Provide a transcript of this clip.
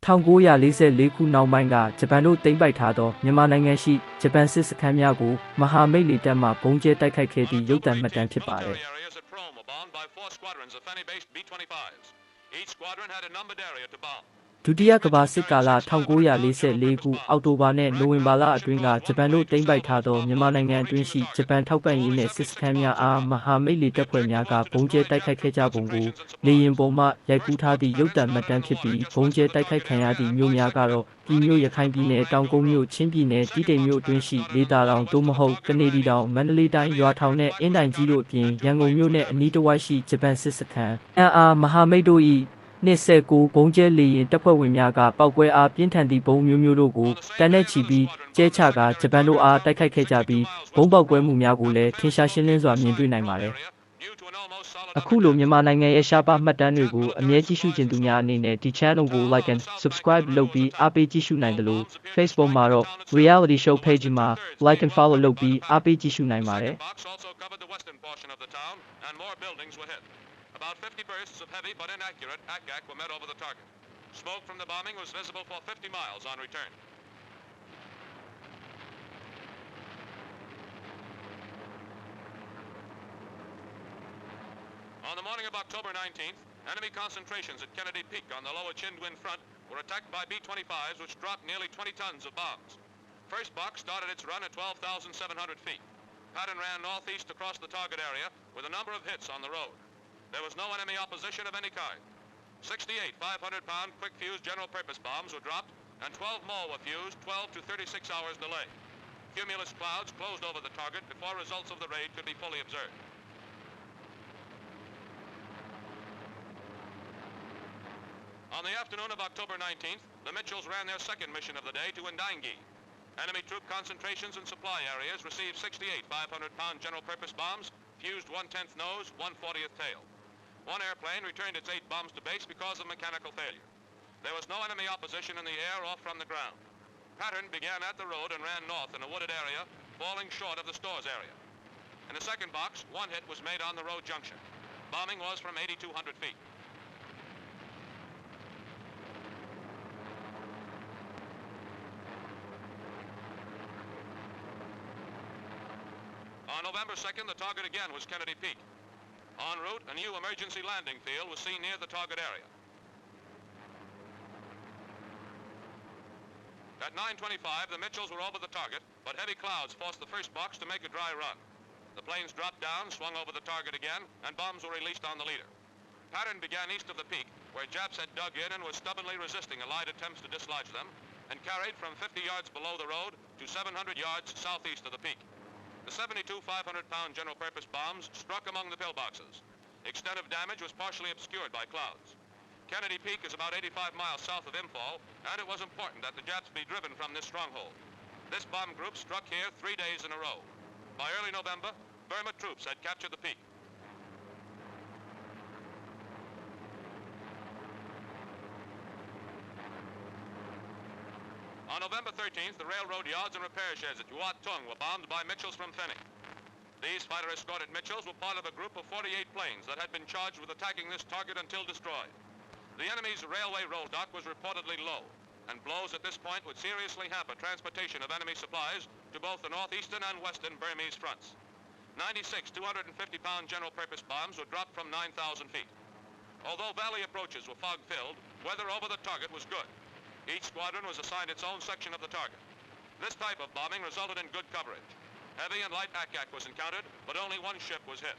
1944 ခုနောက်ပိုင်းကဂျပန်တို့သိမ်းပိုက်ထားသောမြန်မာနိုင်ငံရှိဂျပန်စစ်စခန်းများကိုမဟာမိတ်လေတပ်မှဘုံကျဲတိုက်ခိုက်ခဲ့သည့်ရုပ်သံမှတ်တမ်းဖြစ်ပါတယ်။ Each squadron had a numbered area to bomb. ဒုတိယကမ္ဘာစစ်ကာလ1944ခုအောက်တိုဘာနဲ့နိုဝင်ဘာလအတွင်းကဂျပန်တို့သိမ်းပိုက်ထားသောမြန်မာနိုင်ငံအတွင်းရှိဂျပန်ထောက်ပံ့ရေးနှင့်စစ်စခန်းများအားမဟာမိတ်လေတပ်ဖွဲ့များကဘုံကျဲတိုက်ခိုက်ခဲ့ကြပုံကိုလေယာဉ်ပေါ်မှရိုက်ကူးထားသည့်ရုပ်သံမှတ်တမ်းဖြစ်ပြီးဘုံကျဲတိုက်ခိုက်ခံရသည့်မြို့များကတော့ပြည်မြို့ရခိုင်ပြည်နယ်တောင်ကုန်းမြို့ချင်းပြည်နယ်တီးတိမ်မြို့အတွင်းရှိလေတာတောင်သို့မဟုတ်ကနေဒီတောင်မန္တလေးတိုင်းရွာထောင်နဲ့အင်းတိုင်ကြီးတို့အပြင်ရန်ကုန်မြို့နဲ့အနီးတစ်ဝိုက်ရှိဂျပန်စစ်စခန်းအားမဟာမိတ်တို့၏29ဘုံကျဲလေယာဉ်တပ်ဖွဲ့ဝင်များကပောက်ကွဲအားပြင်းထန်သည့်ဘုံမျိုးတို့ကိုတန်းနဲ့ချီပြီးကျဲချကာဂျပန်တို့အားတိုက်ခိုက်ခဲ့ကြပြီးဘုံပေါက်ကွဲမှုများကိုလည်းထင်ရှားရှင်းလင်းစွာမြင်တွေ့နိုင်ပါတယ်။အခုလိုမြန်မာနိုင်ငံရဲ့ရှားပါမှတ်တမ်းတွေကိုအမြဲကြည့်ရှုခြင်းသူများအနေနဲ့ဒီ channel ကို like and subscribe လုပ်ပြီးအားပေးကြည့်ရှုနိုင်တယ်လို့ Facebook မှာတော့ reality show page မှာ like and follow လုပ်ပြီးအားပေးကြည့်ရှုနိုင်ပါတယ်။ About 50 bursts of heavy but inaccurate ack-ack were met over the target. Smoke from the bombing was visible for 50 miles on return. On the morning of October 19th, enemy concentrations at Kennedy Peak on the lower Chindwin front were attacked by B-25s which dropped nearly 20 tons of bombs. First box started its run at 12,700 feet. Pattern ran northeast across the target area with a number of hits on the road. There was no enemy opposition of any kind. 68 500-pound quick-fused general-purpose bombs were dropped, and 12 more were fused, 12 to 36 hours delay. Cumulus clouds closed over the target before results of the raid could be fully observed. On the afternoon of October 19th, the Mitchells ran their second mission of the day to Indainggyu. Enemy troop concentrations and supply areas received 68 500-pound general-purpose bombs, fused 1/10th nose, 1/40th tail. One airplane returned its 8 bombs to base because of mechanical failure. There was no enemy opposition in the air or from the ground. Pattern began at the road and ran north in a wooded area, falling short of the stores area. In the second box, one hit was made on the road junction. Bombing was from 8,200 feet. On November 2nd, the target again was Kennedy Peak. En route, a new emergency landing field was seen near the target area. At 9:25, the Mitchells were over the target, but heavy clouds forced the first box to make a dry run. The planes dropped down, swung over the target again, and bombs were released on the leader. Pattern began east of the peak, where Japs had dug in and was stubbornly resisting Allied attempts to dislodge them, and carried from 50 yards below the road to 700 yards southeast of the peak. The 72 500-pound general-purpose bombs struck among the pillboxes. Extent of damage was partially obscured by clouds. Kennedy Peak is about 85 miles south of Imphal, and it was important that the Japs be driven from this stronghold. This bomb group struck here 3 days in a row. By early November, Burma troops had captured the peak. On November 13th, the railroad yards and repair sheds at Wyataung were bombed by Mitchells from Fenning. These fighter-escorted Mitchells were part of a group of 48 planes that had been charged with attacking this target until destroyed. The enemy's railway roll dock was reportedly low, and blows at this point would seriously hamper transportation of enemy supplies to both the northeastern and western Burmese fronts. 96 250-pound general-purpose bombs were dropped from 9,000 feet. Although valley approaches were fog-filled, weather over the target was good. Each squadron was assigned its own section of the target. This type of bombing resulted in good coverage. Heavy and light ack-ack was encountered, but only one ship was hit.